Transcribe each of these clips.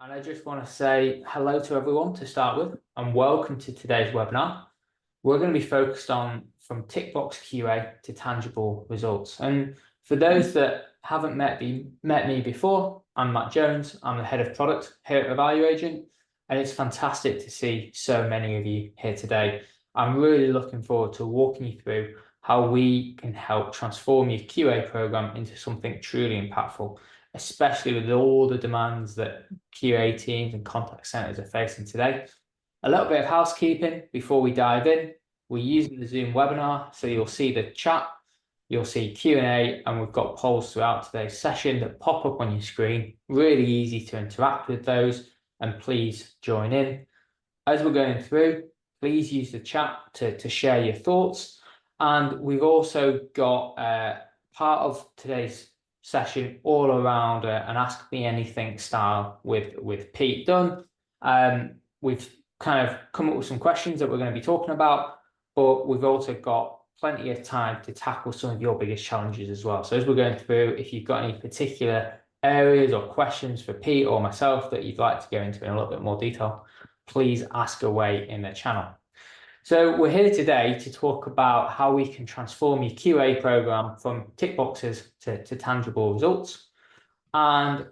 And I just want to say hello to everyone to start with, and welcome to today's webinar. We're going to be focused on from tick box QA to tangible results. And for those that haven't met me before, I'm Matt Jones. I'm the head of product here at Evaluagent, and it's fantastic to see so many of you here today. I'm really looking forward to walking you through how we can help transform your QA program into something truly impactful, especially with all the demands that QA teams and contact centers are facing today. A little bit of housekeeping before we dive in. We're using the Zoom webinar, so you'll see the chat, you'll see Q&A, and we've got polls throughout today's session that pop up on your screen. Really easy to interact with those, and please join in. As we're going through, please use the chat to share your thoughts. And we've also got part of today's session all around an Ask Me Anything style with Pete Dunn. We've kind of come up with some questions that we're going to be talking about, but we've also got plenty of time to tackle some of your biggest challenges as well. So as we're going through, if you've got any particular areas or questions for Pete or myself that you'd like to go into in a little bit more detail, please ask away in the channel. So we're here today to talk about how we can transform your QA program from tick boxes to tangible results. And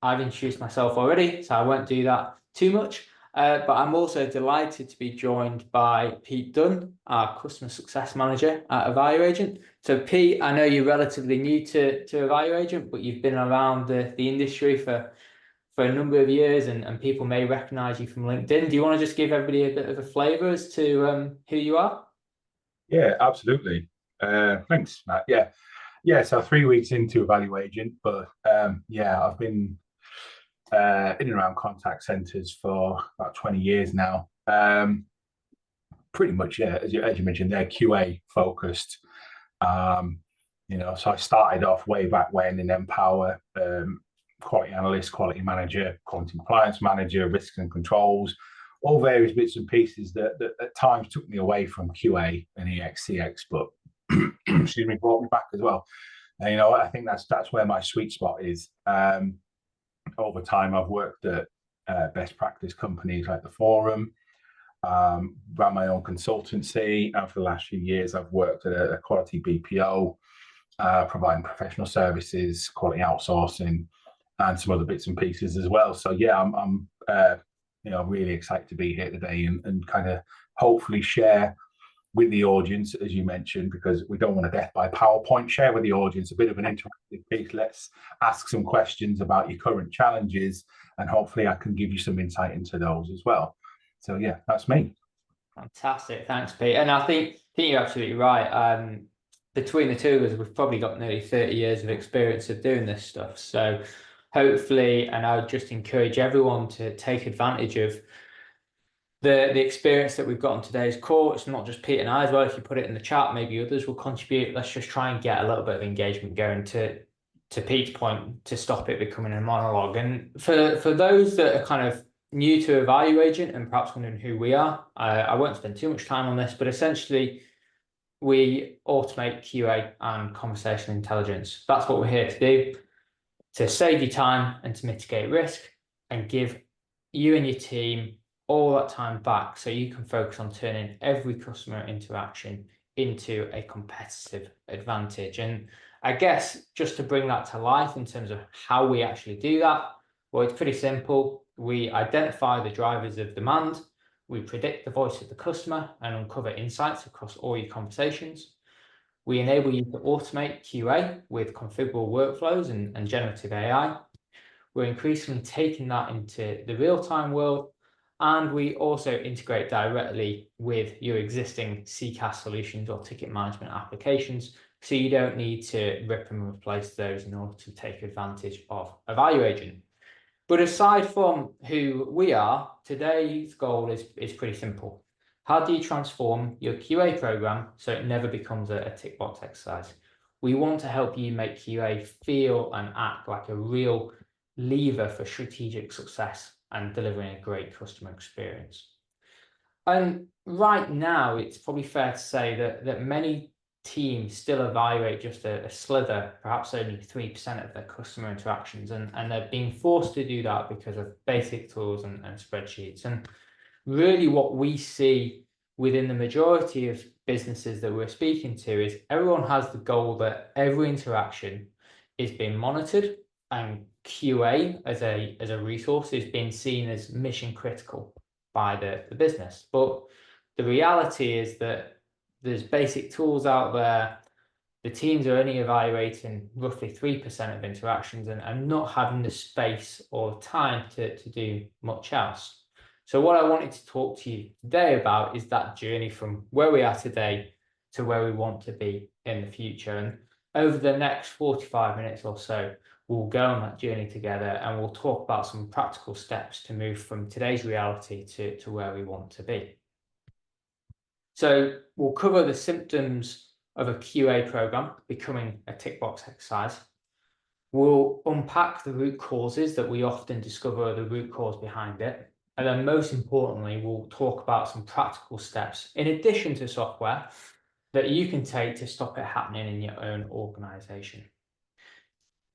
I've introduced myself already, so I won't do that too much. But I'm also delighted to be joined by Pete Dunn, our Customer Success Manager at Evaluagent. So Pete, I know you're relatively new to Evaluagent, but you've been around the industry for a number of years, and people may recognize you from LinkedIn. Do you want to just give everybody a bit of a flavor as to who you are? Yeah, absolutely. Thanks, Matt. Yeah. So 3 weeks into Evaluagent, but I've been in and around contact centers for about 20 years now. Pretty much, yeah, as you mentioned, they're QA focused. So I started off way back when in Empower, quality analyst, quality manager, quality compliance manager, risks and controls, all various bits and pieces that at times took me away from QA and EXCX, but excuse me, brought me back as well. And I think that's where my sweet spot is. Over time, I've worked at best practice companies like the Forum, ran my own consultancy, and for the last few years, I've worked at a quality BPO, providing professional services, quality outsourcing, and some other bits and pieces as well. So yeah, I'm really excited to be here today and kind of hopefully share with the audience, as you mentioned, because we don't want to death by PowerPoint, share with the audience a bit of an interactive piece. Let's ask some questions about your current challenges, and hopefully I can give you some insight into those as well. So yeah, that's me. Fantastic, thanks, Pete. And I think you're absolutely right. Between the two of us, we've probably got nearly 30 years of experience of doing this stuff. So hopefully, and I would just encourage everyone to take advantage of the experience that we've got on today's call. It's not just Pete and I as well. If you put it in the chat, maybe others will contribute. Let's just try and get a little bit of engagement going to Pete's point, to stop it becoming a monologue. And for those that are kind of new to Evaluagent and perhaps wondering who we are, I won't spend too much time on this, but essentially we automate QA and conversational intelligence. That's what we're here to do, to save you time and to mitigate risk and give you and your team all that time back so you can focus on turning every customer interaction into a competitive advantage. And I guess just to bring that to life in terms of how we actually do that, well, it's pretty simple. We identify the drivers of demand, we predict the voice of the customer and uncover insights across all your conversations. We enable you to automate QA with configurable workflows and generative AI. We're increasingly taking that into the real-time world, and we also integrate directly with your existing CCaaS solutions or ticket management applications, so you don't need to rip and replace those in order to take advantage of Evaluagent. But aside from who we are, today's goal is pretty simple. How do you transform your QA program so it never becomes a tick box exercise? We want to help you make QA feel and act like a real lever for strategic success and delivering a great customer experience. And right now, it's probably fair to say that many teams still evaluate just a slither, perhaps only 3% of their customer interactions, and they're being forced to do that because of basic tools and spreadsheets. And really what we see within the majority of businesses that we're speaking to is everyone has the goal that every interaction is being monitored, and QA as a resource is being seen as mission critical by the business. But the reality is that there's basic tools out there. The teams are only evaluating roughly 3% of interactions and not having the space or time to do much else. So what I wanted to talk to you today about is that journey from where we are today to where we want to be in the future. And over the next 45 minutes or so, we'll go on that journey together, and we'll talk about some practical steps to move from today's reality to where we want to be. So we'll cover the symptoms of a QA program becoming a tick box exercise. We'll unpack the root causes that we often discover the root cause behind it. And then most importantly, we'll talk about some practical steps in addition to software that you can take to stop it happening in your own organization.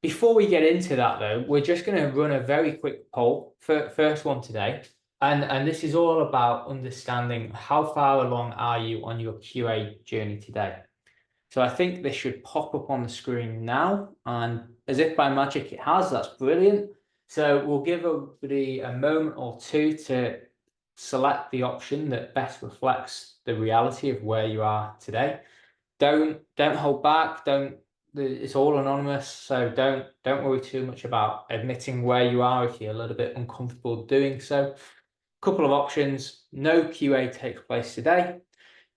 Before we get into that though, we're just going to run a very quick poll for first one today. And this is all about understanding how far along are you on your QA journey today. So I think this should pop up on the screen now, and as if by magic it has. That's brilliant. So we'll give everybody a moment or two to select the option that best reflects the reality of where you are today. Don't hold back. It's all anonymous, so don't worry too much about admitting where you are if you're a little bit uncomfortable doing so. Couple of options: no QA takes place today.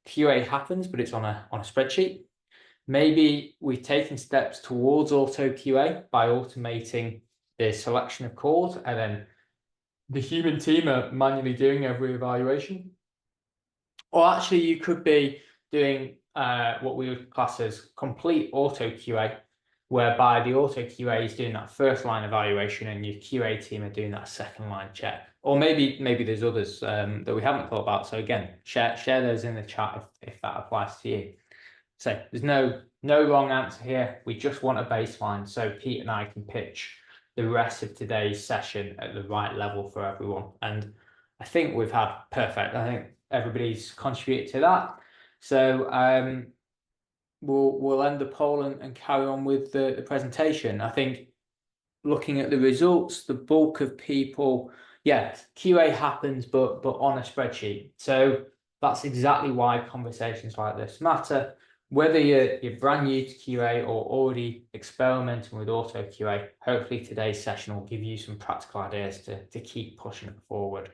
QA happens, but it's on a spreadsheet. Maybe we've taken steps towards auto QA by automating the selection of calls, and then the human team are manually doing every evaluation. Or actually, you could be doing what we would class as complete auto QA, whereby the auto QA is doing that first line evaluation and your QA team are doing that second line check. Or maybe there's others that we haven't thought about. So again, share those in the chat if that applies to you. So there's no wrong answer here. We just want a baseline so Pete and I can pitch the rest of today's session at the right level for everyone. And I think we've had perfect. I think everybody's contributed to that. So we'll end the poll and carry on with the presentation. I think looking at the results, the bulk of people, yeah, QA happens, but on a spreadsheet. So that's exactly why conversations like this matter. Whether you're brand new to QA or already experimenting with auto QA, hopefully today's session will give you some practical ideas to keep pushing it forward.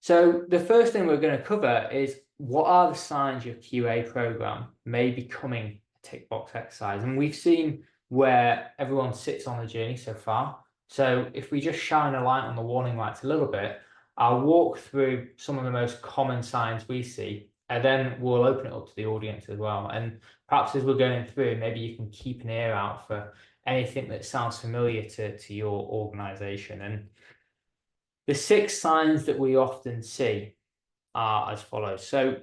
So the first thing we're going to cover is what are the signs your QA program may be becoming a tick box exercise. And we've seen where everyone sits on the journey so far. So if we just shine a light on the warning lights a little bit, I'll walk through some of the most common signs we see, and then we'll open it up to the audience as well. And perhaps as we're going through, maybe you can keep an ear out for anything that sounds familiar to your organization. And the 6 signs that we often see are as follows. So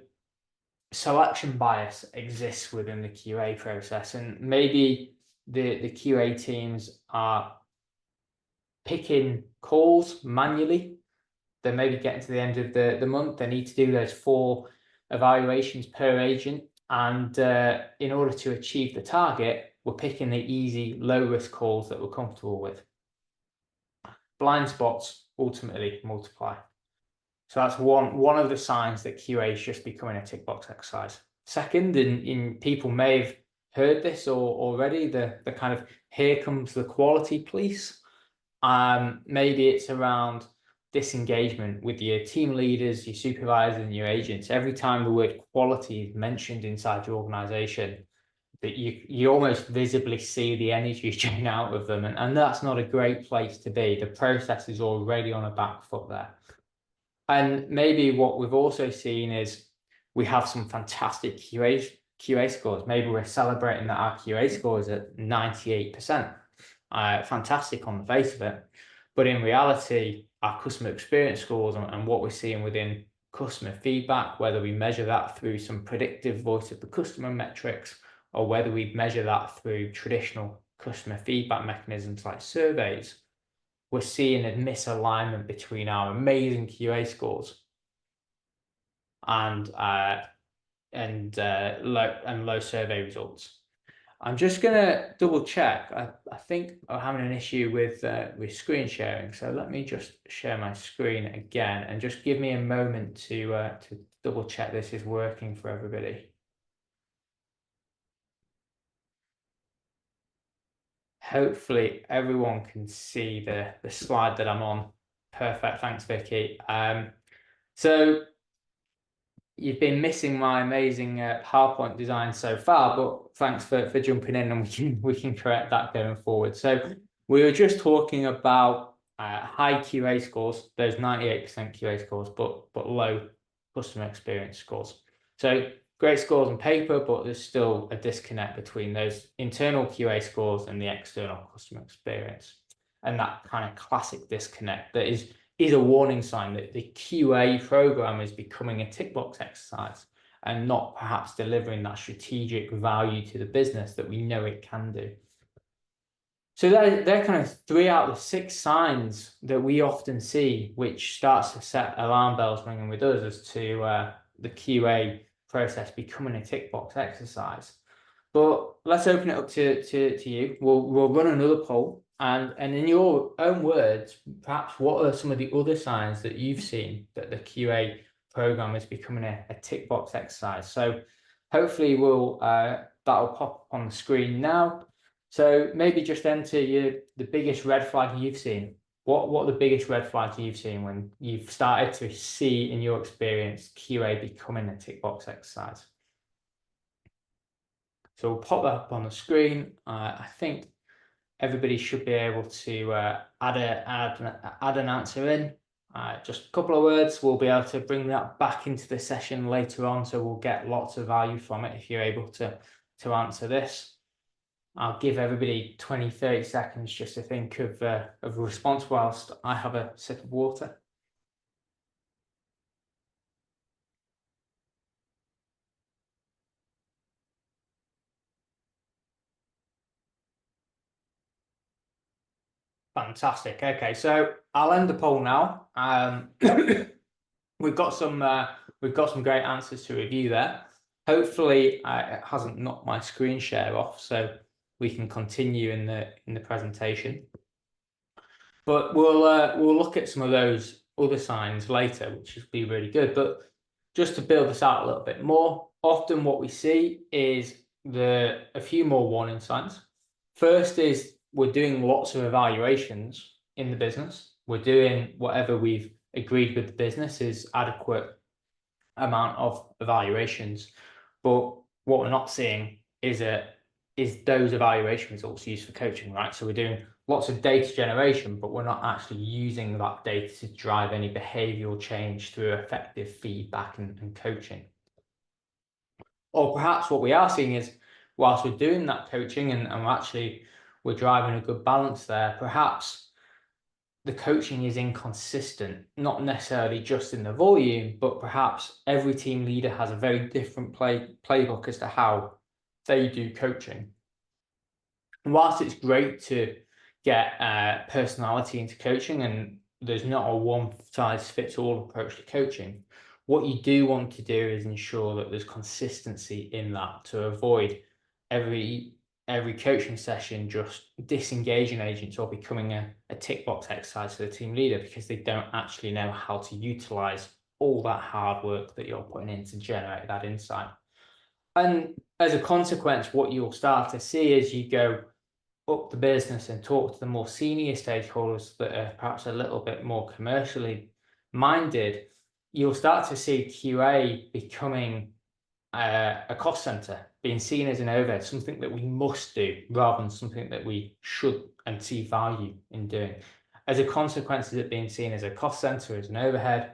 selection bias exists within the QA process, and maybe the QA teams are picking calls manually. They maybe getting to the end of the month, they need to do those 4 evaluations per agent, and in order to achieve the target, we're picking the easy, low-risk calls that we're comfortable with. Blind spots ultimately multiply. So that's one of the signs that QA is just becoming a tick box exercise. Second, in people may have heard this already, the kind of here comes the quality police. Maybe it's around disengagement with your team leaders, your supervisors, and your agents. Every time the word quality is mentioned inside your organization, that you almost visibly see the energy drain out of them, and that's not a great place to be. The process is already on a back foot there. And maybe what we've also seen is we have some fantastic QA scores. Maybe we're celebrating that our QA score is at 98%. Fantastic on the face of it. But in reality, our customer experience scores and what we're seeing within customer feedback, whether we measure that through some predictive voice of the customer metrics, or whether we measure that through traditional customer feedback mechanisms like surveys, we're seeing a misalignment between our amazing QA scores and low survey results. I'm just gonna double check. I think I'm having an issue with screen sharing. So let me just share my screen again and just give me a moment to double check this is working for everybody. Hopefully everyone can see the slide that I'm on. Perfect. Thanks, Vicky. So you've been missing my amazing PowerPoint design so far, but thanks for jumping in, and we can correct that going forward. So we were just talking about high QA scores, those 98% QA scores, but low customer experience scores. So great scores on paper, but there's still a disconnect between those internal QA scores and the external customer experience. And that kind of classic disconnect that is a warning sign that the QA program is becoming a tick box exercise and not perhaps delivering that strategic value to the business that we know it can do. So they're kind of 3 out of the 6 signs that we often see, which starts to set alarm bells ringing with us as to the QA process becoming a tick box exercise. But let's open it up to you. We'll run another poll. And in your own words, perhaps what are some of the other signs that you've seen that the QA program is becoming a tick box exercise? So hopefully that'll pop up on the screen now. So maybe just enter the biggest red flag you've seen. What are the biggest red flags you've seen when you've started to see in your experience QA becoming a tick box exercise? So we'll pop that up on the screen. I think everybody should be able to add an answer in. Just a couple of words. We'll be able to bring that back into the session later on, so we'll get lots of value from it if you're able to answer this. I'll give everybody 20-30 seconds just to think of a response whilst I have a sip of water. Fantastic. Okay, so I'll end the poll now. We've got some great answers to review there. Hopefully, it hasn't knocked my screen share off, so we can continue in the presentation. But we'll look at some of those other signs later, which would be really good. But just to build this out a little bit more, often what we see is a few more warning signs. First is we're doing lots of evaluations in the business. We're doing whatever we've agreed with the business is adequate amount of evaluations, but what we're not seeing is those evaluation results used for coaching, right? So we're doing lots of data generation, but we're not actually using that data to drive any behavioral change through effective feedback and coaching. Or perhaps what we are seeing is, whilst we're doing that coaching and we're driving a good balance there, perhaps the coaching is inconsistent, not necessarily just in the volume, but perhaps every team leader has a very different playbook as to how they do coaching. And whilst it's great to get personality into coaching, and there's not a one-size-fits-all approach to coaching, what you do want to do is ensure that there's consistency in that to avoid every coaching session just disengaging agents or becoming a tick box exercise for the team leader, because they don't actually know how to utilize all that hard work that you're putting in to generate that insight. And as a consequence, what you'll start to see as you go up the business and talk to the more senior stakeholders that are perhaps a little bit more commercially minded, you'll start to see QA becoming a cost center, being seen as an overhead, something that we must do rather than something that we should and see value in doing. As a consequence of it being seen as a cost center, as an overhead,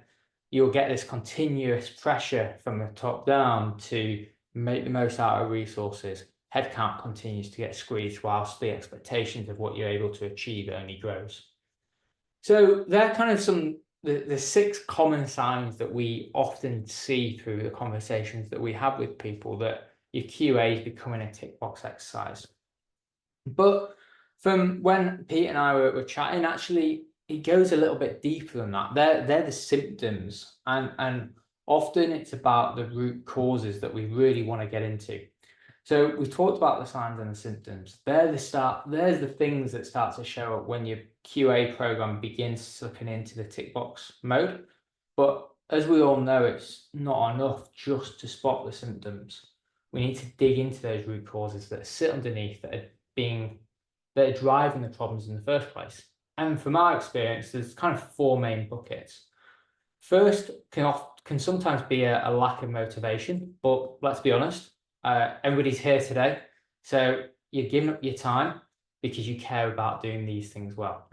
you'll get this continuous pressure from the top down to make the most out of resources. Headcount continues to get squeezed whilst the expectations of what you're able to achieve only grows. So they're kind of some the 6 common signs that we often see through the conversations that we have with people that your QA is becoming a tick box exercise. But from when Pete and I were chatting, actually, it goes a little bit deeper than that. They're the symptoms, and often it's about the root causes that we really want to get into. So we talked about the signs and the symptoms. There's the things that start to show up when your QA program begins slipping into the tick box mode. But as we all know, it's not enough just to spot the symptoms. We need to dig into those root causes that sit underneath that are driving the problems in the first place. And from our experience, there's kind of 4 main buckets. First can sometimes be a lack of motivation, but let's be honest, everybody's here today, so you're giving up your time because you care about doing these things well.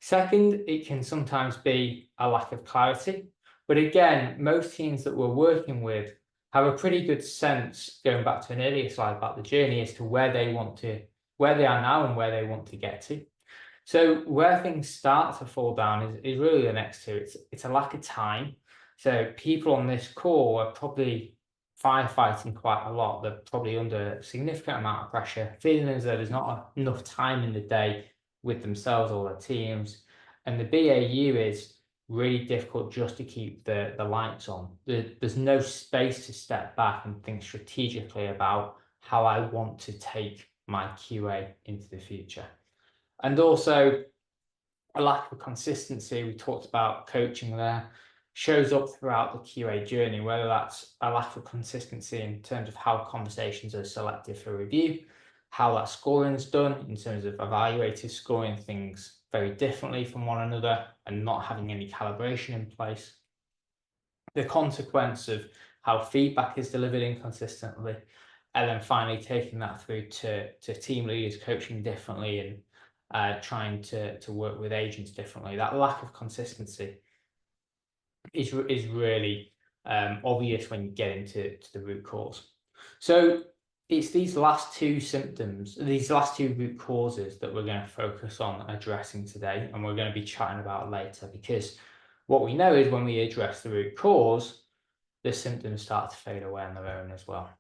Second, it can sometimes be a lack of clarity, but again, most teams that we're working with have a pretty good sense, going back to an earlier slide about the journey, as to where they are now and where they want to get to. So where things start to fall down is really the next two. It's a lack of time. So people on this call are probably firefighting quite a lot. They're probably under a significant amount of pressure, feeling as though there's not enough time in the day with themselves or their teams. And the BAU is really difficult just to keep the lights on. There's no space to step back and think strategically about how I want to take my QA into the future. And also a lack of consistency. We talked about coaching there, shows up throughout the QA journey, whether that's a lack of consistency in terms of how conversations are selected for review, how that scoring is done in terms of evaluators scoring things very differently from one another and not having any calibration in place. The consequence of how feedback is delivered inconsistently, and then finally taking that through to team leaders coaching differently and trying to work with agents differently. That lack of consistency is really obvious when you get into the root cause. So it's these last 2 symptoms, these last 2 root causes that we're going to focus on addressing today, and we're going to be chatting about later, because what we know is when we address the root cause, the symptoms start to fade away on their own as well.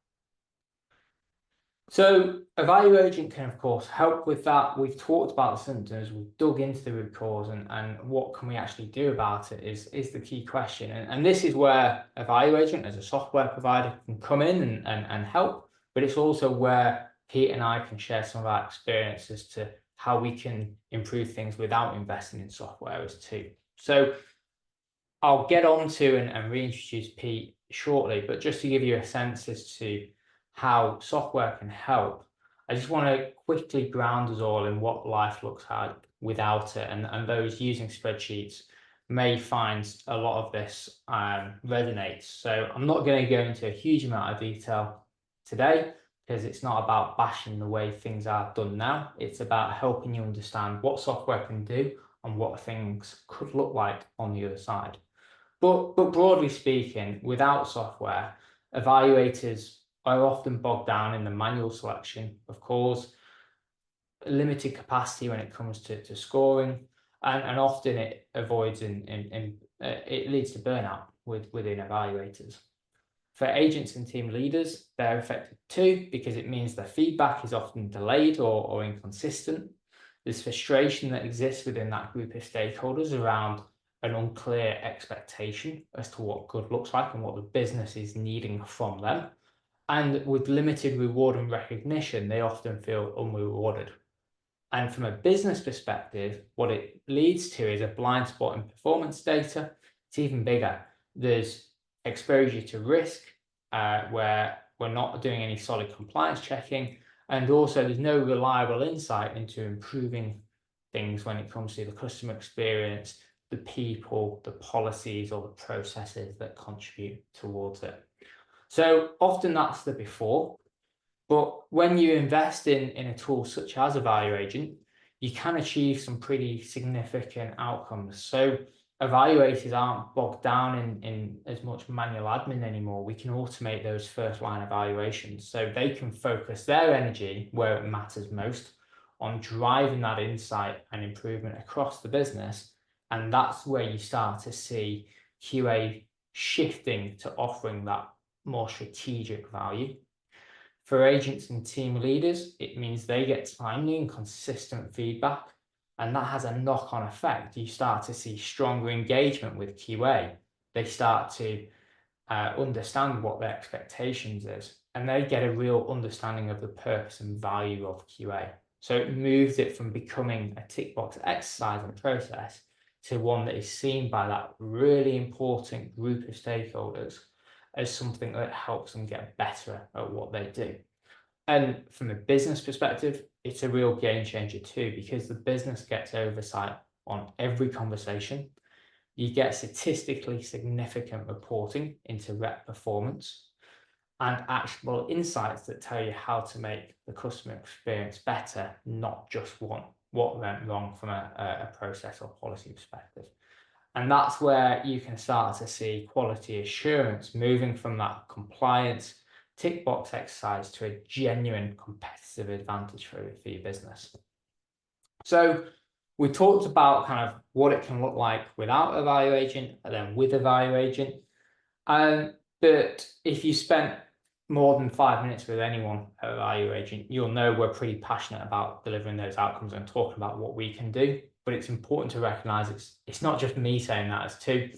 So a value agent can, of course, help with that. We've talked about the symptoms, we've dug into the root cause, and what can we actually do about it is the key question. And this is where a value agent as a software provider can come in and help, but it's also where Pete and I can share some of our experiences to how we can improve things without investing in software as too. So I'll get on to and reintroduce Pete shortly, but just to give you a sense as to how software can help, I just want to quickly ground us all in what life looks like without it. And those using spreadsheets may find a lot of this resonates. So I'm not going to go into a huge amount of detail today, because it's not about bashing the way things are done now. It's about helping you understand what software can do and what things could look like on the other side. But broadly speaking, without software, evaluators are often bogged down in the manual selection of calls, limited capacity when it comes to scoring, and often it avoids it leads to burnout within evaluators. For agents and team leaders, they're affected too, because it means their feedback is often delayed or inconsistent. There's frustration that exists within that group of stakeholders around an unclear expectation as to what good looks like and what the business is needing from them. And with limited reward and recognition, they often feel unrewarded. And from a business perspective, what it leads to is a blind spot in performance data. It's even bigger. There's exposure to risk, where we're not doing any solid compliance checking. And also there's no reliable insight into improving things when it comes to the customer experience, the people, the policies, or the processes that contribute towards it. So often that's the before, but when you invest in a tool such as a value agent, you can achieve some pretty significant outcomes. So evaluators aren't bogged down in as much manual admin anymore. We can automate those first line evaluations, so they can focus their energy where it matters most, on driving that insight and improvement across the business, And that's where you start to see QA shifting to offering that more strategic value. For agents and team leaders, it means they get timely and consistent feedback, and that has a knock-on effect. You start to see stronger engagement with QA. They start to understand what their expectations is, and they get a real understanding of the purpose and value of QA. So it moves it from becoming a tick box exercise and process to one that is seen by that really important group of stakeholders as something that helps them get better at what they do. And from a business perspective, it's a real game changer too, because the business gets oversight on every conversation. You get statistically significant reporting into rep performance and actionable insights that tell you how to make the customer experience better, not just what went wrong from a process or policy perspective. And that's where you can start to see quality assurance moving from that compliance tick box exercise to a genuine competitive advantage for your business. So we talked about kind of what it can look like without a value agent and then with a value agent. But if you spent more than 5 minutes with anyone at a value agent, you'll know we're pretty passionate about delivering those outcomes and talking about what we can do. But it's important to recognize it's not just me saying that, it's two.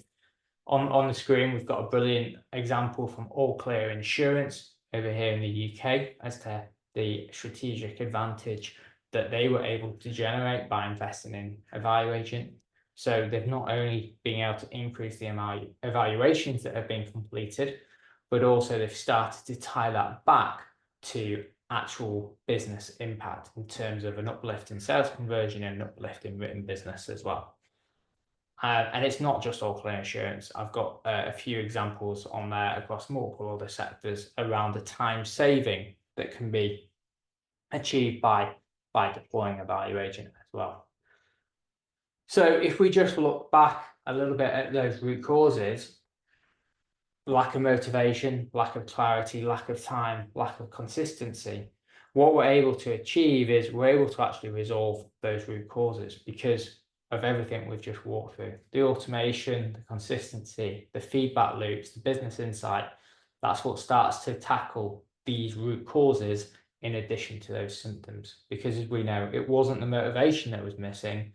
On the screen, we've got a brilliant example from All Clear Insurance over here in the UK as to the strategic advantage that they were able to generate by investing in a value agent. So they've not only been able to increase the amount of evaluations that have been completed, but also they've started to tie that back to actual business impact in terms of an uplift in sales conversion and an uplift in written business as well. And it's not just All Clear Insurance. I've got a few examples on there across multiple other sectors around the time saving that can be achieved by deploying a value agent as well. So if we just look back a little bit at those root causes, lack of motivation, lack of clarity, lack of time, lack of consistency, what we're able to achieve is we're able to actually resolve those root causes because of everything we've just walked through. The automation, the consistency, the feedback loops, the business insight, that's what starts to tackle these root causes in addition to those symptoms. Because as we know, it wasn't the motivation that was missing,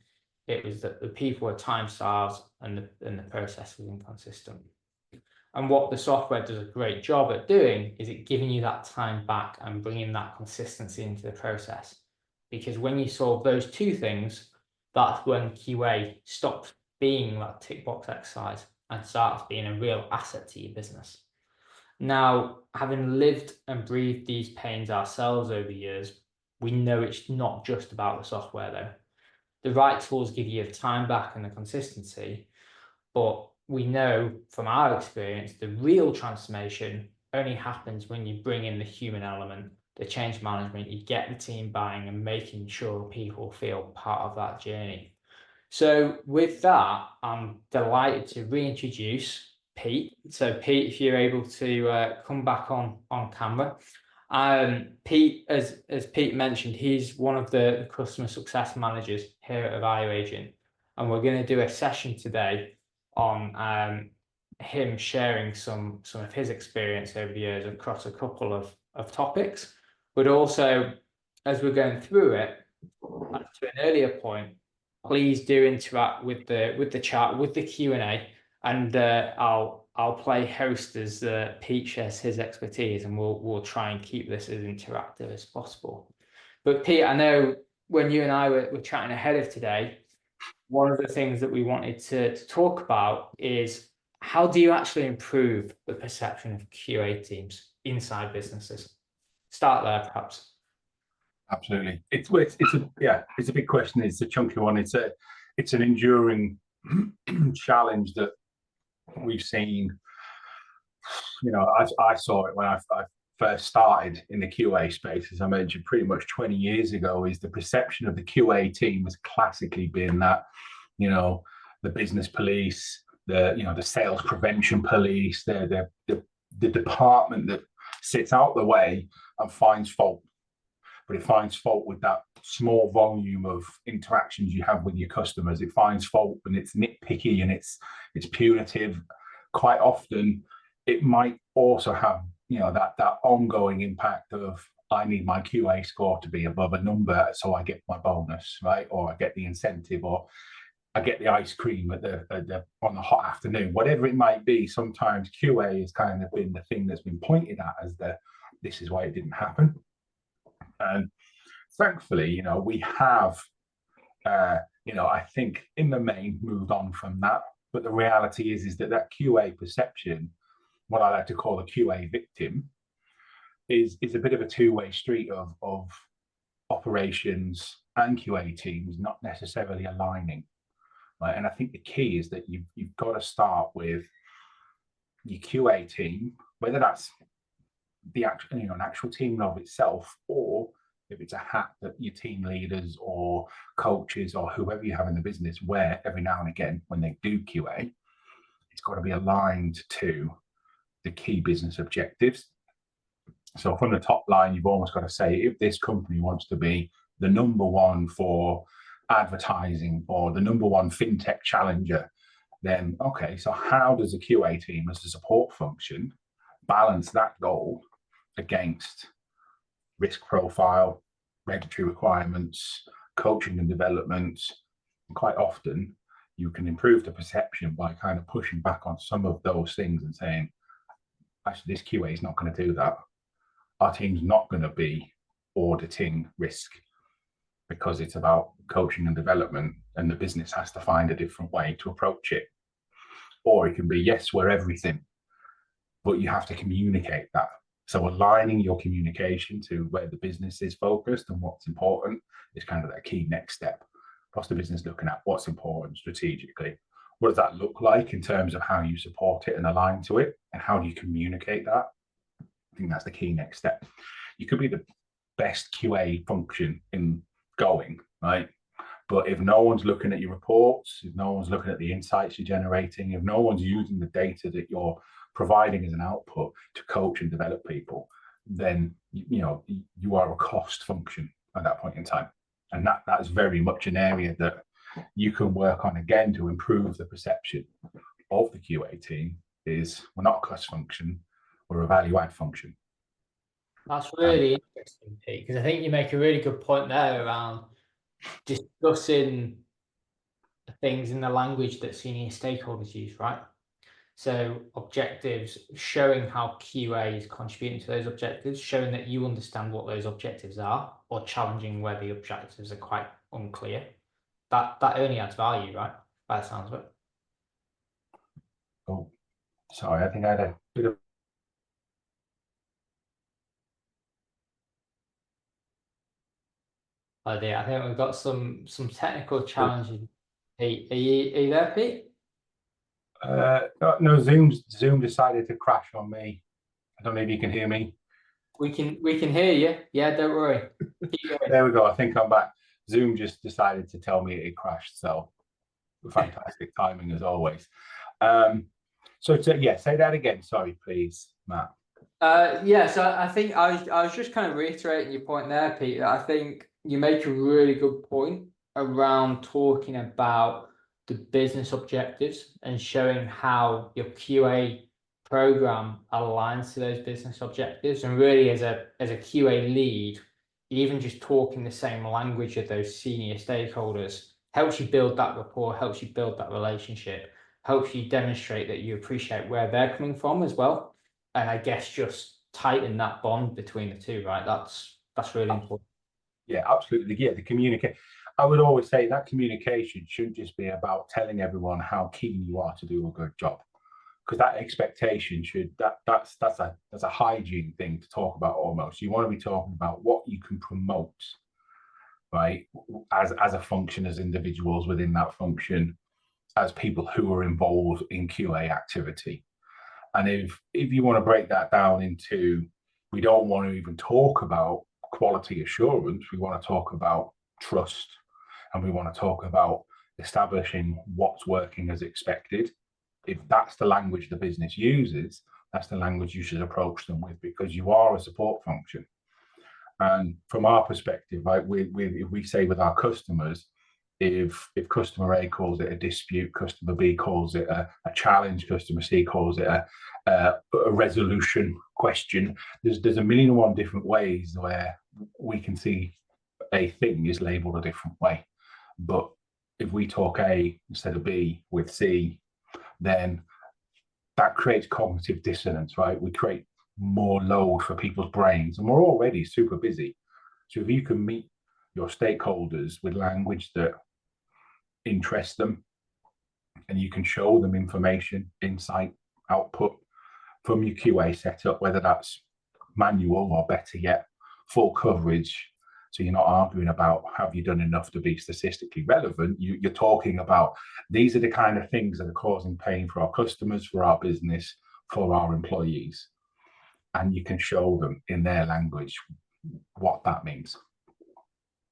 it was that the people were time starved and the process was inconsistent. And what the software does a great job at doing is it giving you that time back and bringing that consistency into the process. Because when you solve those two things, that's when QA stops being that tick box exercise and starts being a real asset to your business. Now, having lived and breathed these pains ourselves over years, we know it's not just about the software though. The right tools give you the time back and the consistency, but we know from our experience, the real transformation only happens when you bring in the human element, the change management, you get the team buying and making sure people feel part of that journey. So with that, I'm delighted to reintroduce Pete. So Pete, if you're able to come back on camera. Pete, as Pete mentioned, he's one of the customer success managers here at Value Agent, and we're going to do a session today on him sharing some of his experience over the years across a couple of topics, but also as we're going through it, to an earlier point, please do interact with the chat, with the Q&A, and I'll play host as Pete shares his expertise, and we'll try and keep this as interactive as possible. But Pete, I know when you and I were chatting ahead of today, one of the things that we wanted to talk about is how do you actually improve the perception of QA teams inside businesses? Start there, perhaps. Absolutely, it's a big question. It's a chunky one. It's an enduring challenge that we've seen. You know, I saw it when I first started in the QA space, as I mentioned, pretty much 20 years ago. Is the perception of the QA team has classically been that, you know, the business police, the sales prevention police, the department that sits out the way and finds fault. but it finds fault with that small volume of interactions you have with your customers. It finds fault and it's nitpicky and it's punitive. Quite often, it might also have that ongoing impact of, I need my QA score to be above a number so I get my bonus, right? Or I get the incentive, or I get the ice cream on the hot afternoon, whatever it might be. Sometimes QA has kind of been the thing that's been pointed at as this is why it didn't happen. And thankfully, we have, I think in the main moved on from that. But the reality is that QA perception, what I like to call a QA victim, is a bit of a two-way street of operations and QA teams not necessarily aligning. Right? And I think the key is that you've got to start with your QA team, whether that's the actual, an actual team of itself, or if it's a hat that your team leaders or coaches or whoever you have in the business wear every now and again when they do QA, it's got to be aligned to the key business objectives. So from the top line, you've almost got to say, if this company wants to be the number one for advertising or the number one fintech challenger, then okay, so how does the QA team as a support function balance that goal against risk profile, regulatory requirements, coaching and development? And quite often you can improve the perception by kind of pushing back on some of those things and saying, actually, this QA is not going to do that. Our team's not going to be auditing risk because it's about coaching and development, and the business has to find a different way to approach it. Or it can be, yes, we're everything, but you have to communicate that. So aligning your communication to where the business is focused and what's important is kind of that key next step. What's the business looking at? What's important strategically? What does that look like in terms of how you support it and align to it? And how do you communicate that? I think that's the key next step. You could be the best QA function in going, right? But if no one's looking at your reports, if no one's looking at the insights you're generating, if no one's using the data that you're providing as an output to coach and develop people, then you are a cost function at that point in time. And that is very much an area that you can work on again to improve the perception of the QA team. Is we're not a cost function, we're a value add function. That's really interesting, Pete, because I think you make a really good point there around discussing things in the language that senior stakeholders use, right? So objectives, showing how QA is contributing to those objectives, showing that you understand what those objectives are, or challenging where the objectives are quite unclear. That only adds value, right? By the sounds of it. Oh, sorry, I think I had a bit of. Oh dear, I think we've got some technical challenges. Pete, are you there, Pete? No, Zoom decided to crash on me. I don't know if you can hear me. We can hear you. Yeah, don't worry. There we go. I think I'm back. Zoom just decided to tell me it crashed. So fantastic timing as always. So say that again. Sorry, please, Matt. Yeah, so I think I was just kind of reiterating your point there, Pete. I think you make a really good point around talking about the business objectives and showing how your QA program aligns to those business objectives. And really, as a QA lead, even just talking the same language of those senior stakeholders helps you build that rapport, helps you build that relationship, helps you demonstrate that you appreciate where they're coming from as well. And I guess just tighten that bond between the two, right? That's really important. Yeah, absolutely. Yeah, the communicate. I would always say that communication shouldn't just be about telling everyone how keen you are to do a good job, because that expectation that's a hygiene thing to talk about almost. You want to be talking about what you can promote, right? As a function, as individuals within that function, as people who are involved in QA activity. And if you want to break that down into, we don't want to even talk about quality assurance, we want to talk about trust, and we want to talk about establishing what's working as expected. If that's the language the business uses, that's the language you should approach them with, because you are a support function. And from our perspective, right, we say with our customers, if customer A calls it a dispute, customer B calls it a challenge, customer C calls it a resolution question. There's a million and one different ways where we can see a thing is labeled a different way. But if we talk A instead of B with C, then that creates cognitive dissonance, right? We create more load for people's brains, and we're already super busy. So if you can meet your stakeholders with language that interests them, and you can show them information, insight, output from your QA setup, whether that's manual or better yet, full coverage. So you're not arguing about have you done enough to be statistically relevant. You're talking about these are the kind of things that are causing pain for our customers, for our business, for our employees. And you can show them in their language what that means.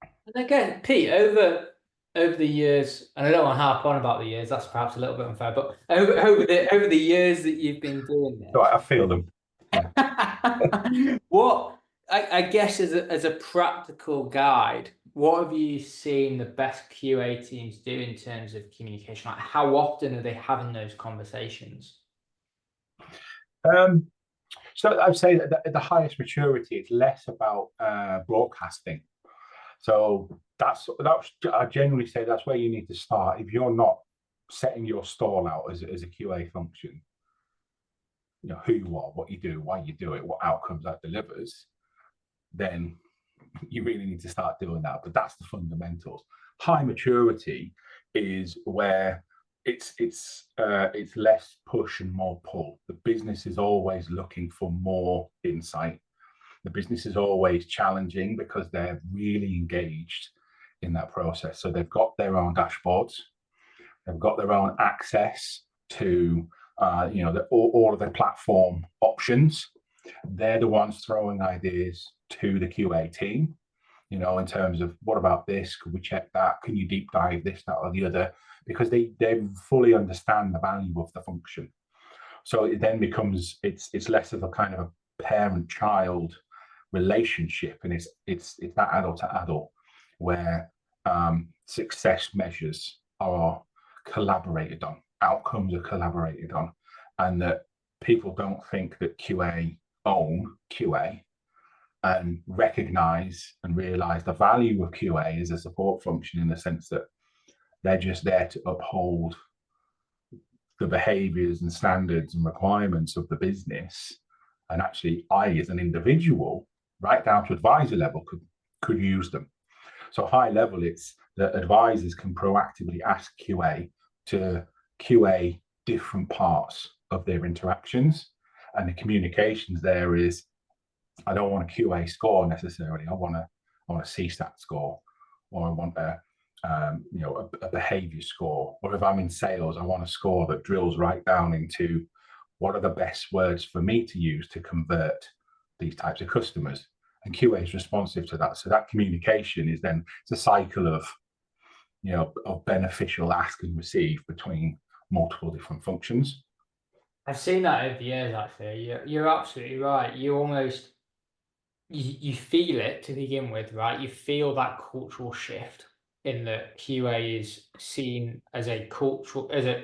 And again, Pete, over the years, and I don't want to harp on about the years, that's perhaps a little bit unfair, but over the years that you've been doing this, So I feel them. Yeah. What I guess as a practical guide, what have you seen the best QA teams do in terms of communication? Like how often are they having those conversations? So I'd say that at the highest maturity, it's less about broadcasting. So that's I generally say that's where you need to start. If you're not setting your stall out as a QA function, you know who you are, what you do, why you do it, what outcomes that delivers, then you really need to start doing that. But that's the fundamentals. High maturity is where it's less push and more pull. The business is always looking for more insight. The business is always challenging because they're really engaged in that process. So they've got their own dashboards, they've got their own access to all of the platform options. They're the ones throwing ideas to the QA team, in terms of what about this? Could we check that? Can you deep dive this, that, or the other? Because they fully understand the value of the function. So it then becomes it's less of a kind of a parent-child relationship, and it's that adult to adult where success measures are collaborated on, outcomes are collaborated on, and that people don't think that QA own QA and recognize and realize the value of QA as a support function, in the sense that they're just there to uphold the behaviors and standards and requirements of the business. And actually, I, as an individual, right down to advisor level, could use them. So high level, it's that advisors can proactively ask QA to QA different parts of their interactions. And the communications there is, I don't want a QA score necessarily. I want a CSAT score, or I want a behavior score. Or if I'm in sales, I want a score that drills right down into what are the best words for me to use to convert these types of customers. And QA is responsive to that. So that communication is then, it's a cycle of beneficial ask and receive between multiple different functions. I've seen that over the years, actually. You're absolutely right. You feel it to begin with, right? You feel that cultural shift in that QA is seen as a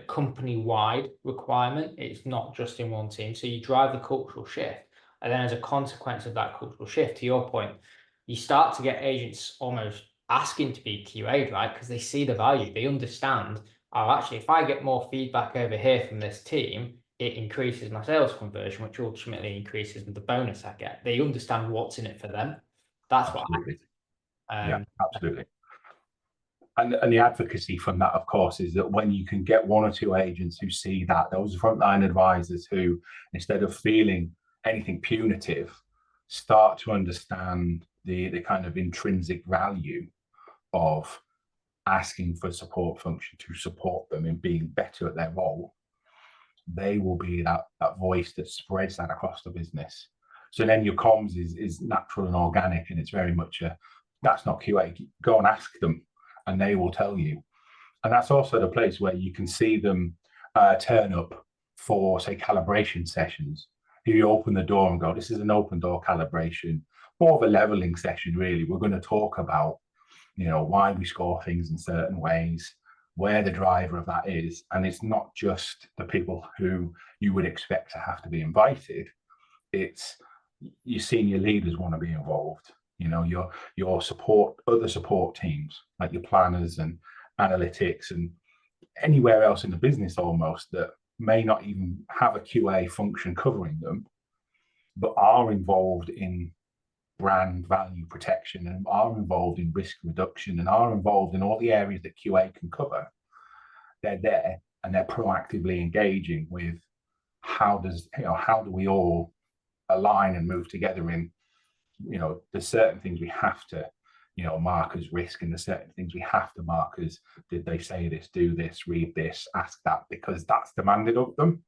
company-wide requirement. It's not just in one team. So you drive the cultural shift. And then as a consequence of that cultural shift, to your point, you start to get agents almost asking to be QA'd, right? Because they see the value, they understand, oh, actually, if I get more feedback over here from this team, it increases my sales conversion, which ultimately increases the bonus I get. They understand what's in it for them. That's absolutely. what absolutely. And the advocacy from that, of course, is that when you can get one or two agents who see that, those frontline advisors who, instead of feeling anything punitive, start to understand the kind of intrinsic value of asking for support function to support them in being better at their role, they will be that voice that spreads that across the business. So then your comms is natural and organic, and it's very much that's not QA. Go and ask them, and they will tell you. And that's also the place where you can see them turn up for, say, calibration sessions. If you open the door and go, this is an open door calibration, more of a leveling session, really. We're going to talk about, why we score things in certain ways, where the driver of that is. And it's not just the people who you would expect to have to be invited. It's your senior leaders want to be involved. Your other support teams, like your planners and analytics and anywhere else in the business almost that may not even have a QA function covering them, but are involved in brand value protection and are involved in risk reduction and are involved in all the areas that QA can cover. They're there and they're proactively engaging with how do we all align and move together in, there's certain things we have to, mark as risk, and there's certain things we have to mark as, did they say this, do this, read this, ask that, because that's demanded of them.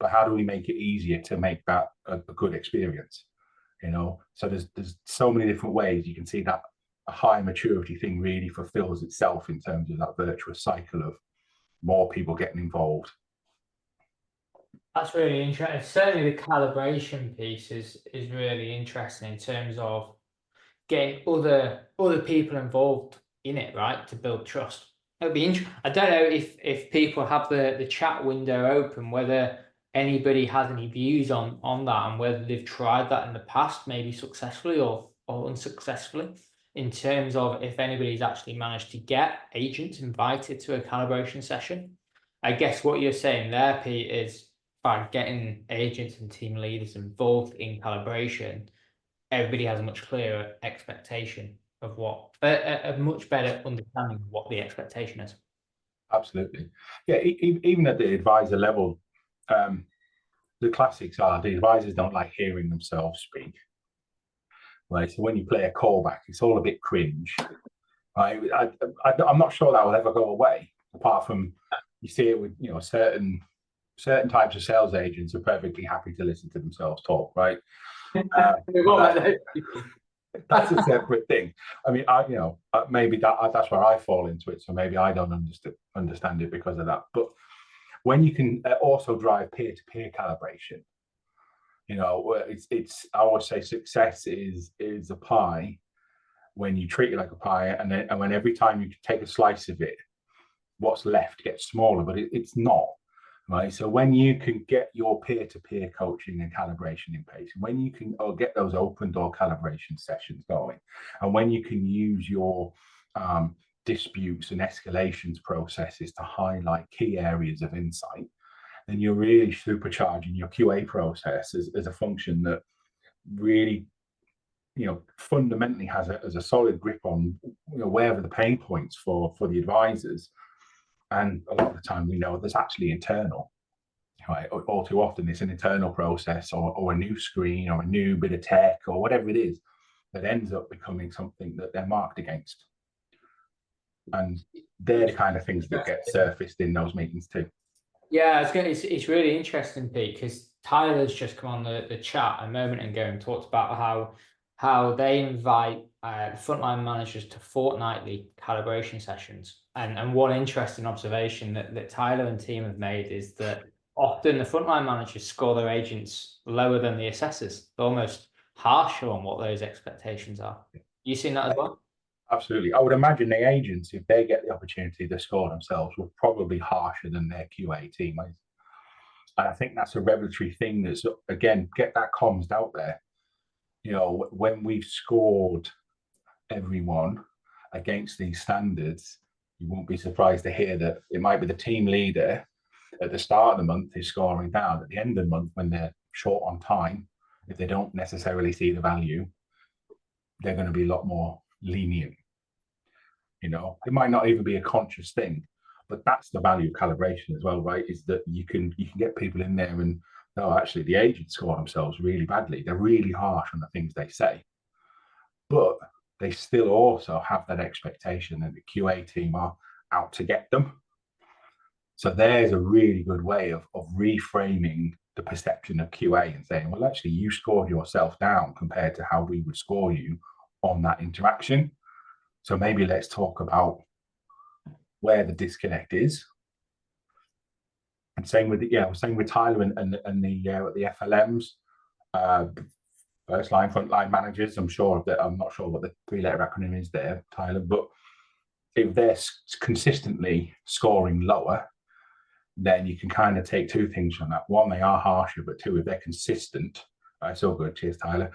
But how do we make it easier to make that a good experience? So there's so many different ways you can see that a high maturity thing really fulfills itself in terms of that virtuous cycle of more people getting involved. That's really interesting. Certainly the calibration piece is really interesting in terms of getting other people involved in it, right, to build trust. It'll be interesting. I don't know if people have the chat window open, whether anybody has any views on that, and whether they've tried that in the past, maybe successfully or unsuccessfully, in terms of if anybody's actually managed to get agents invited to a calibration session. I guess what you're saying there, Pete, is by getting agents and team leaders involved in calibration, everybody has a much clearer expectation of what, a much better understanding of what the expectation is. Absolutely. Yeah, even at the advisor level, the classics are the advisors don't like hearing themselves speak. Right. So when you play a callback, it's all a bit cringe. Right. I'm not sure that will ever go away, apart from you see it with, certain types of sales agents are perfectly happy to listen to themselves talk, right? That's a separate thing. I mean, maybe that's where I fall into it. So maybe I don't understand it because of that. But when you can also drive peer-to-peer calibration, it's I always say success is a pie when you treat it like a pie, and when every time you take a slice of it, what's left gets smaller, but it's not. Right. So when you can get your peer-to-peer coaching and calibration in place, when you can get those open door calibration sessions going, and when you can use your disputes and escalations processes to highlight key areas of insight, then you're really supercharging your QA process as a function that really, fundamentally has a solid grip on, where are the pain points for the advisors. And a lot of the time we know there's actually internal, right? All too often it's an internal process or a new screen or a new bit of tech or whatever it is that ends up becoming something that they're marked against. And they're the kind of things that get surfaced in those meetings too. Yeah, it's really interesting, Pete, because Tyler's just come on the chat a moment ago and talked about how they invite frontline managers to fortnightly calibration sessions. And one interesting observation that Tyler and team have made is that often the frontline managers score their agents lower than the assessors, almost harsher on what those expectations are. You seen that as well? Absolutely. I would imagine the agents, if they get the opportunity to score themselves, will probably harsher than their QA teammates. And I think that's a revelatory thing that's, again, get that comms out there. When we've scored everyone against these standards, you won't be surprised to hear that it might be the team leader at the start of the month is scoring down. At the end of the month, when they're short on time, if they don't necessarily see the value, they're going to be a lot more lenient. It might not even be a conscious thing, but that's the value of calibration as well, right? Is that you can get people in there and, no, actually the agents score themselves really badly. They're really harsh on the things they say, but they still also have that expectation that the QA team are out to get them. So there's a really good way of reframing the perception of QA and saying, well, actually, you scored yourself down compared to how we would score you on that interaction. So maybe let's talk about where the disconnect is. And same with Tyler and the FLMs. first line, front line managers. I'm not sure what the three-letter acronym is there, Tyler, but if they're consistently scoring lower, then you can kind of take two things from that. One, they are harsher, but two, if they're consistent, it's all good. Cheers, Tyler.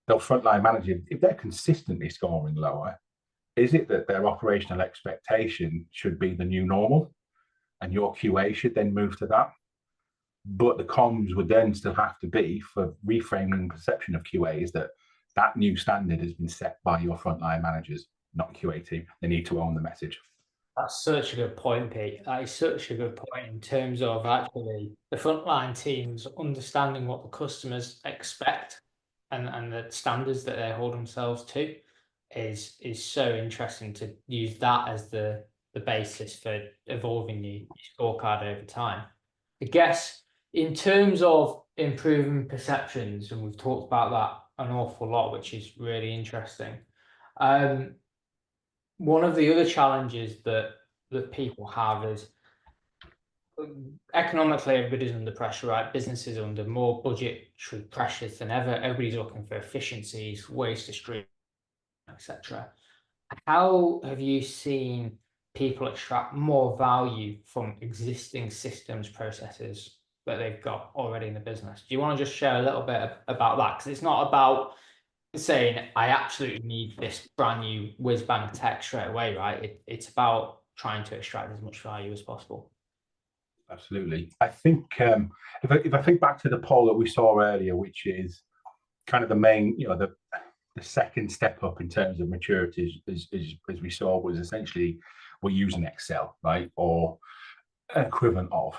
Those frontline managers, if they're consistently scoring lower, is it that their operational expectation should be the new normal and your QA should then move to that? But the comms would then still have to be for reframing perception of QA is that new standard has been set by your frontline managers, not QA team. They need to own the message. That's such a good point, Pete. That is such a good point in terms of actually the frontline teams understanding what the customers expect and the standards that they hold themselves to is so interesting to use that as the basis for evolving your scorecard over time. I guess in terms of improving perceptions, and we've talked about that an awful lot, which is really interesting. One of the other challenges that people have is economically everybody's under pressure, right? Businesses are under more budgetary pressures than ever. Everybody's looking for efficiencies, ways to stream, etc. How have you seen people extract more value from existing systems, processes that they've got already in the business? Do you want to just share a little bit about that? Because it's not about saying I absolutely need this brand new whiz bang tech straight away, right? It's about trying to extract as much value as possible. Absolutely. I think if I think back to the poll that we saw earlier, which is kind of the main, the second step up in terms of maturity, as we saw, was essentially we're using Excel, right, or equivalent of.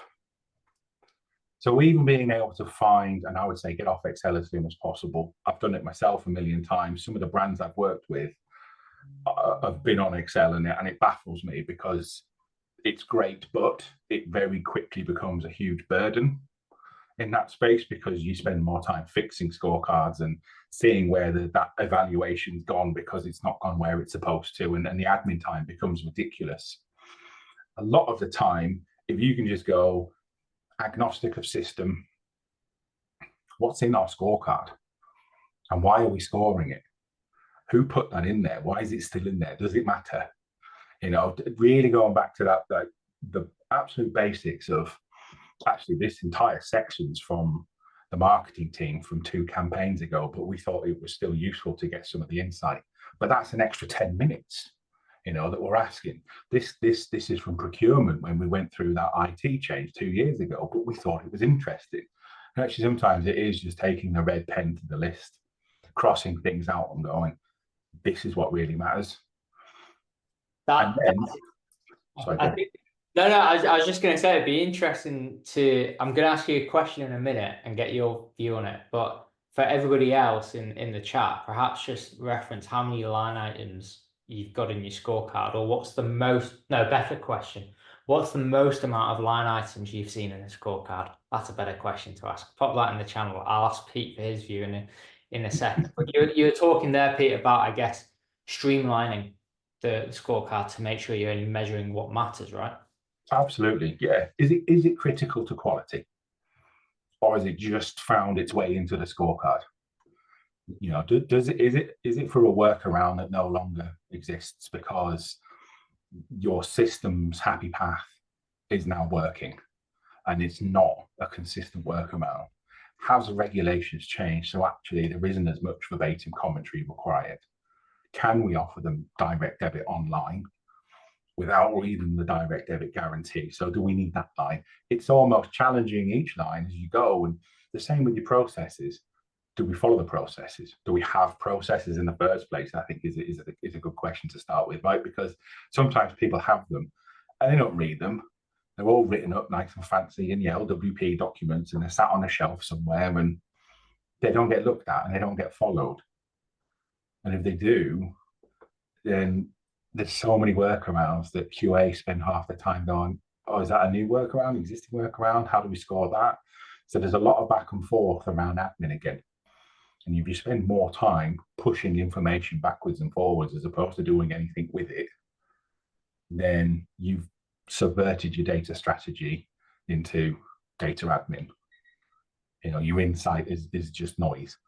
So even being able to find, and I would say get off Excel as soon as possible. I've done it myself a million times. Some of the brands I've worked with have been on Excel, and it baffles me because it's great, but it very quickly becomes a huge burden in that space because you spend more time fixing scorecards and seeing where that evaluation's gone because it's not gone where it's supposed to, and the admin time becomes ridiculous. A lot of the time, if you can just go agnostic of system, what's in our scorecard and why are we scoring it? Who put that in there? Why is it still in there? Does it matter? Really going back to that, the absolute basics of actually this entire section's from the marketing team from 2 campaigns ago, but we thought it was still useful to get some of the insight. But that's an extra 10 minutes, that we're asking. This is from procurement when we went through that IT change 2 years ago, but we thought it was interesting. And actually, sometimes it is just taking the red pen to the list, crossing things out and going, this is what really matters. I was just going to say it'd be interesting I'm going to ask you a question in a minute and get your view on it. But for everybody else in the chat, perhaps just reference how many line items you've got in your scorecard, or better question. What's the most amount of line items you've seen in a scorecard? That's a better question to ask. Pop that in the channel. I'll ask Pete for his view in a second. But you were talking there, Pete, about, I guess, streamlining the scorecard to make sure you're only measuring what matters, right? Absolutely, yeah. Is it critical to quality, or has it just found its way into the scorecard? Is it for a workaround that no longer exists because your system's happy path is now working, and it's not a consistent workaround? Has the regulations changed so actually there isn't as much verbatim commentary required? Can we offer them direct debit online without reading the direct debit guarantee? So do we need that line? It's almost challenging each line as you go. And the same with your processes. Do we follow the processes? Do we have processes in the first place? I think is a good question to start with, right? Because sometimes people have them and they don't read them. They're all written up nice and fancy in LWP documents, and they're sat on a shelf somewhere, and they don't get looked at and they don't get followed. And if they do, then there's so many workarounds that QA spend half the time going, oh, is that a new workaround, existing workaround? How do we score that? So there's a lot of back and forth around admin again. And if you spend more time pushing information backwards and forwards as opposed to doing anything with it, then you've subverted your data strategy into data admin. Your insight is just noise.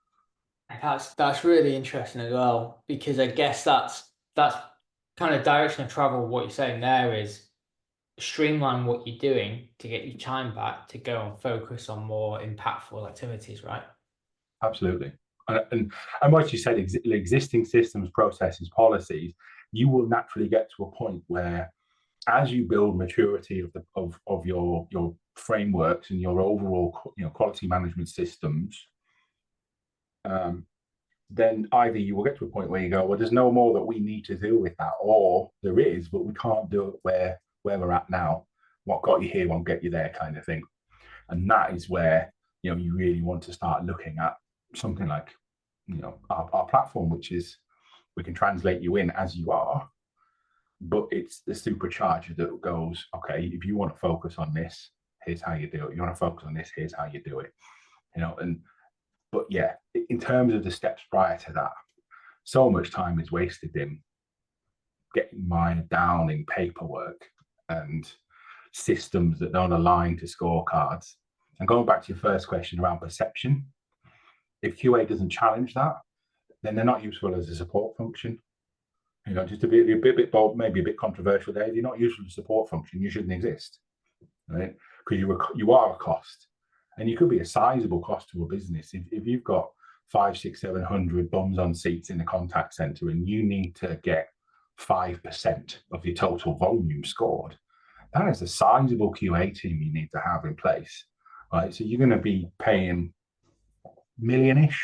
That's really interesting as well, because I guess that's kind of direction of travel. What you're saying there is streamline what you're doing to get your time back to go and focus on more impactful activities, right? Absolutely. And what you said, existing systems, processes, policies, you will naturally get to a point where, as you build maturity of your frameworks and your overall quality management systems, um, then either you will get to a point where you go, well, there's no more that we need to deal with that, or there is, but we can't do it where we're at now. What got you here won't get you there, kind of thing. And that is where you really want to start looking at something like our platform, which is we can translate you in as you are, but it's the supercharger that goes, okay, if you want to focus on this, here's how you do it. You want to focus on this, here's how you do it. And but yeah, in terms of the steps prior to that, so much time is wasted in getting mired down in paperwork and systems that don't align to scorecards. And going back to your first question around perception, if QA doesn't challenge that, then they're not useful as a support function. Just to be a bit bold, maybe a bit controversial there. If you're not useful as a support function, you shouldn't exist, right? Because you are a cost, and you could be a sizable cost to a business. If you've got 500, 600, 700 bums on seats in the contact center, and you need to get 5% of your total volume scored, that is a sizable QA team you need to have in place, right? So you're going to be paying millionish.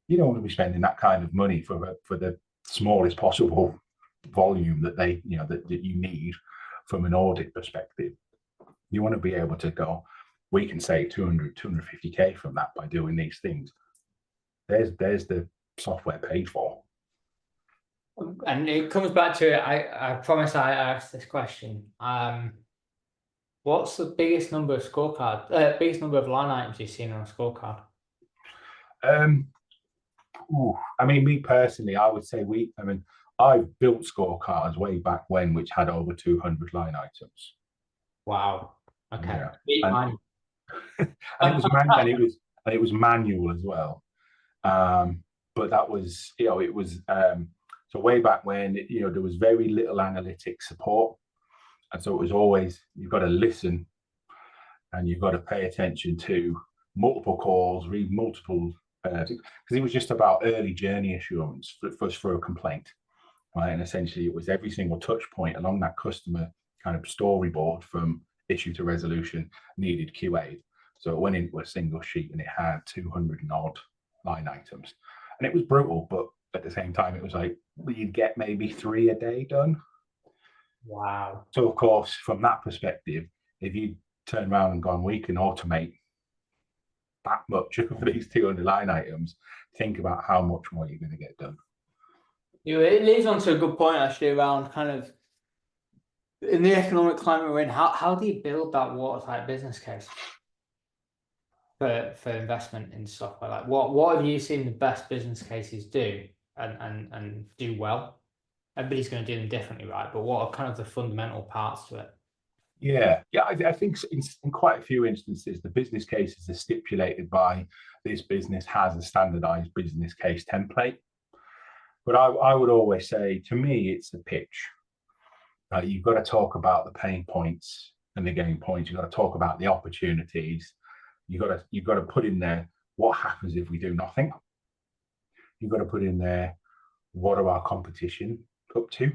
You don't want to be spending that kind of money for the smallest possible volume that that you need from an audit perspective. You want to be able to go, we can save 200, 250K from that by doing these things. There's the software paid for. And it comes back to it. I promise I asked this question. What's the biggest number of biggest number of line items you've seen on a scorecard? I mean, me personally, I would say I built scorecards way back when, which had over 200 line items. Wow. Okay. Yeah. And it was manual as well. But that was, it was so way back when, there was very little analytics support. And so it was always, you've got to listen and you've got to pay attention to multiple calls, read multiple, because it was just about early journey assurance for a complaint, right? And essentially it was every single touch point along that customer kind of storyboard from issue to resolution needed QA. So it went into a single sheet and it had 200 and odd line items. And it was brutal, but at the same time, it was like, you'd get maybe 3 a day done. Wow. So of course, from that perspective, if you turn around and gone, we can automate that much of these 200 line items, think about how much more you're going to get done. It leads on to a good point actually around kind of in the economic climate we're in, how do you build that watertight business case for investment in software? Like what have you seen the best business cases do and do well? Everybody's going to do them differently, right? But what are kind of the fundamental parts to it? Yeah, I think in quite a few instances, the business cases are stipulated by this business has a standardized business case template. But I would always say, to me, it's a pitch. You've got to talk about the pain points and the gain points. You've got to talk about the opportunities. You've got to put in there what happens if we do nothing. You've got to put in there what are our competition up to.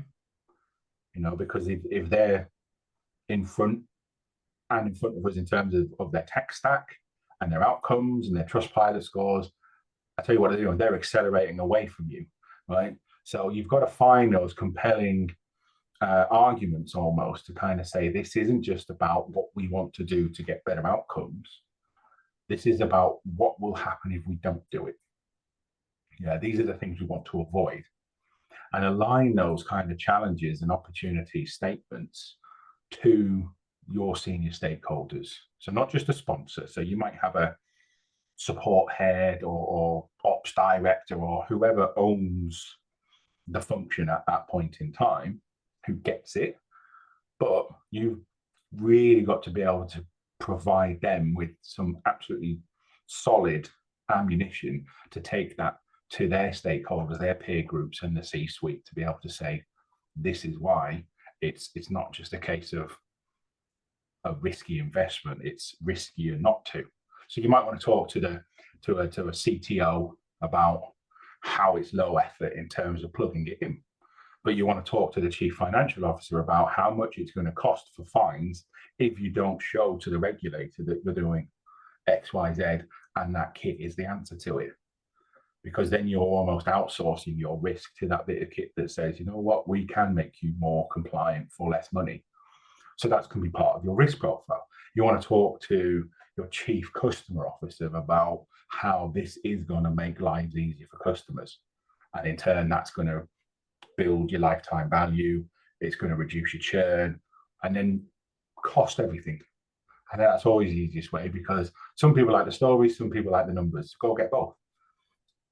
Because if they're in front of us in terms of their tech stack and their outcomes and their Trustpilot scores, I tell you what they're doing, they're accelerating away from you, right? So you've got to find those compelling arguments almost to kind of say, this isn't just about what we want to do to get better outcomes. This is about what will happen if we don't do it. These are the things we want to avoid. And align those kind of challenges and opportunity statements to your senior stakeholders. So not just a sponsor. So you might have a support head or ops director or whoever owns the function at that point in time who gets it. But you've really got to be able to provide them with some absolutely solid ammunition to take that to their stakeholders, their peer groups, and the C-suite to be able to say, this is why it's not just a case of a risky investment, it's riskier not to. So you might want to talk to a CTO about how it's low effort in terms of plugging it in. But you want to talk to the chief financial officer about how much it's going to cost for fines if you don't show to the regulator that you're doing X, Y, Z, and that kit is the answer to it. Because then you're almost outsourcing your risk to that bit of kit that says, you know what, we can make you more compliant for less money. So that's going to be part of your risk profile. You want to talk to your chief customer officer about how this is going to make lives easier for customers. And in turn, that's going to build your lifetime value. It's going to reduce your churn and then cost everything. And that's always the easiest way, because some people like the stories, some people like the numbers. Go get both.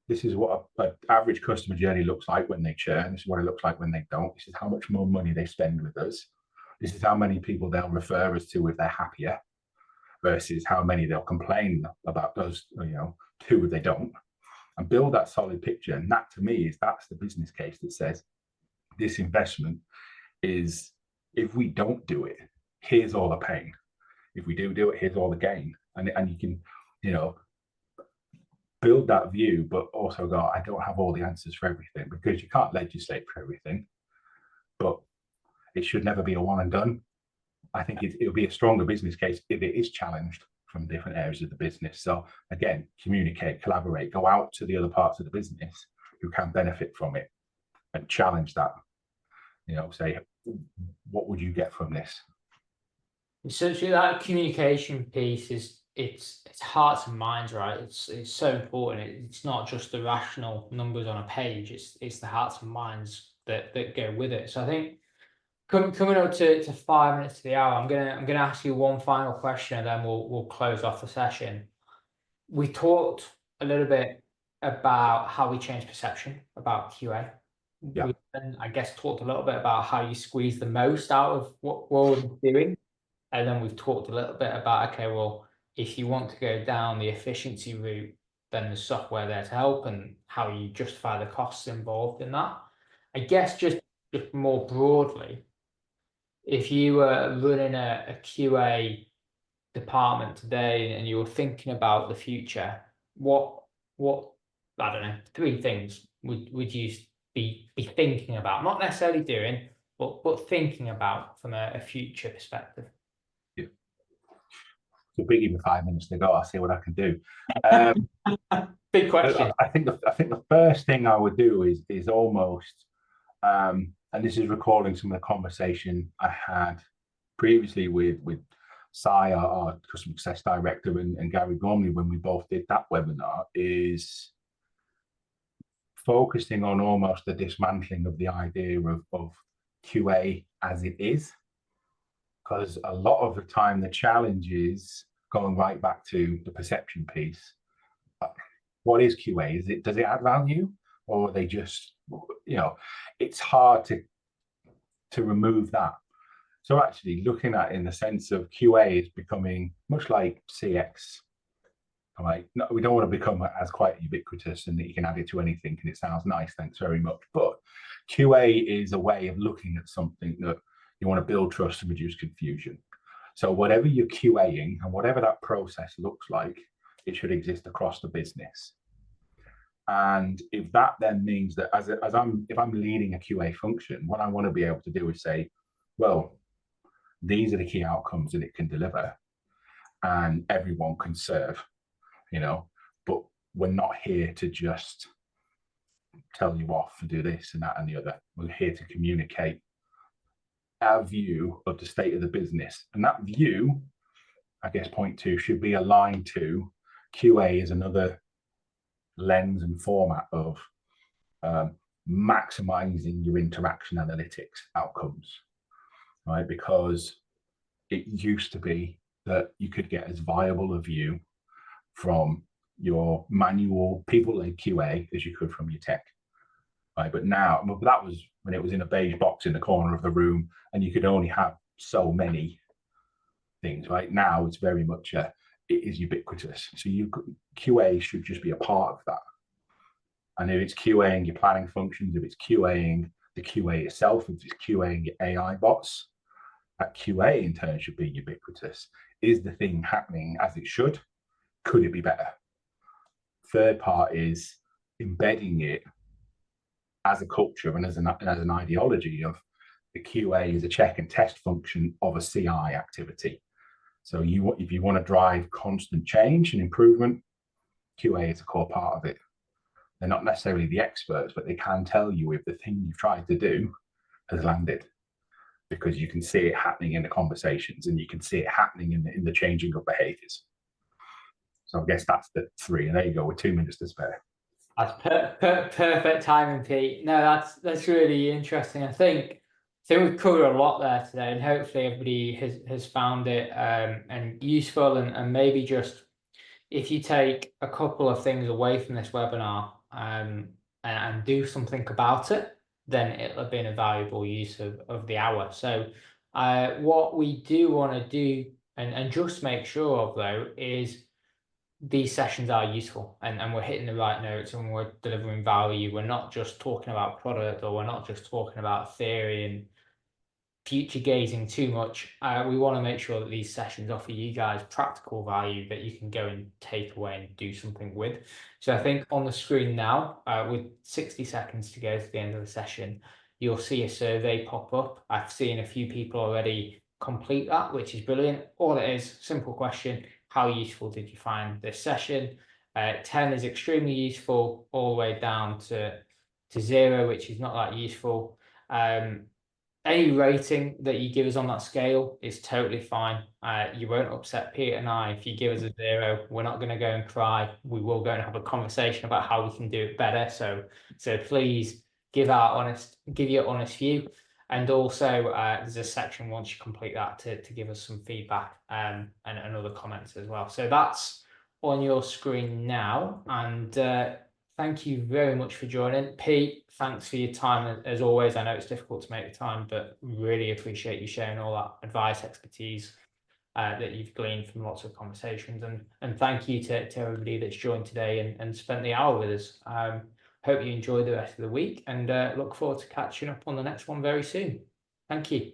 This is what an average customer journey looks like when they churn. This is what it looks like when they don't. This is how much more money they spend with us. This is how many people they'll refer us to if they're happier, versus how many they'll complain about those, two if they don't. And build that solid picture. And that, to me, that's the business case that says this investment is, if we don't do it, here's all the pain. If we do it, here's all the gain. And you can, build that view, but also go, I don't have all the answers for everything, because you can't legislate for everything. But it should never be a one and done. I think it'll be a stronger business case if it is challenged from different areas of the business. So again, communicate, collaborate, go out to the other parts of the business who can benefit from it and challenge that. Say, what would you get from this? Essentially, that communication piece is it's hearts and minds, right? It's so important. It's not just the rational numbers on a page. It's the hearts and minds that go with it. So I think coming up to 5 minutes to the hour, I'm gonna ask you one final question, and then we'll close off the session. We talked a little bit about how we change perception about QA. Yeah. We then, I guess, talked a little bit about how you squeeze the most out of what we're doing. And then we've talked a little bit about, okay, well, if you want to go down the efficiency route, then there's software there to help, and how you justify the costs involved in that. I guess just more broadly, if you were running a QA department today and you were thinking about the future, what I don't know, 3 things would you be thinking about? Not necessarily doing, but thinking about from a future perspective. It's a biggie with 5 minutes to go. I'll see what I can do. Big question. I think the first thing I would do is almost, and this is recalling some of the conversation I had previously with Sai, our customer success director, and Gary Gormley when we both did that webinar, is focusing on almost the dismantling of the idea of QA as it is. Because a lot of the time the challenge is going right back to the perception piece. What is QA? Does it add value, or are they just, it's hard to remove that. So actually looking at, in the sense of QA is becoming much like CX. Right? No, we don't want to become as quite ubiquitous and that you can add it to anything and it sounds nice, thanks very much. But QA is a way of looking at something that you want to build trust and reduce confusion. So whatever you're QAing and whatever that process looks like, it should exist across the business. And if that then means that if I'm leading a QA function, what I want to be able to do is say, well, these are the key outcomes that it can deliver, and everyone can serve, but we're not here to just tell you off and do this and that and the other. We're here to communicate our view of the state of the business. And that view, I guess, point 2, should be aligned to QA is another lens and format of maximizing your interaction analytics outcomes, right? Because it used to be that you could get as viable a view from your manual people-led QA as you could from your tech. Right? But now, that was when it was in a beige box in the corner of the room and you could only have so many things. Right now, it's very much it is ubiquitous. So QA should just be a part of that. And if it's QAing your planning functions, if it's QAing the QA itself, if it's QAing your AI bots, that QA in turn should be ubiquitous. Is the thing happening as it should? Could it be better? Third part is embedding it as a culture and as an ideology of the QA is a check and test function of a CI activity. So if you want to drive constant change and improvement, QA is a core part of it. They're not necessarily the experts, but they can tell you if the thing you've tried to do has landed, because you can see it happening in the conversations and you can see it happening in the changing of behaviors. So I guess that's the three. And there you go, with 2 minutes to spare. That's perfect timing, Pete. No, that's really interesting. I think we've covered a lot there today, and hopefully everybody has found it and useful, and maybe just if you take a couple of things away from this webinar and do something about it, then it'll have been a valuable use of the hour. So what we do want to do and just make sure of, though, is these sessions are useful and we're hitting the right notes and we're delivering value. We're not just talking about product, or we're not just talking about theory and future gazing too much. We want to make sure that these sessions offer you guys practical value that you can go and take away and do something with. So I think on the screen now, with 60 seconds to go to the end of the session, you'll see a survey pop up. I've seen a few people already complete that, which is brilliant. All it is, simple question: how useful did you find this session? 10 is extremely useful, all the way down to 0, which is not that useful. Any rating that you give us on that scale is totally fine. You won't upset Pete and I if you give us a 0. We're not going to go and cry. We will go and have a conversation about how we can do it better. So please give your honest view. And also, there's a section once you complete that to give us some feedback and other comments as well. So that's on your screen now. And thank you very much for joining. Pete, thanks for your time as always. I know it's difficult to make the time, but really appreciate you sharing all that advice, expertise that you've gleaned from lots of conversations. And thank you to everybody that's joined today and spent the hour with us. Hope you enjoy the rest of the week, and look forward to catching up on the next one very soon. Thank you.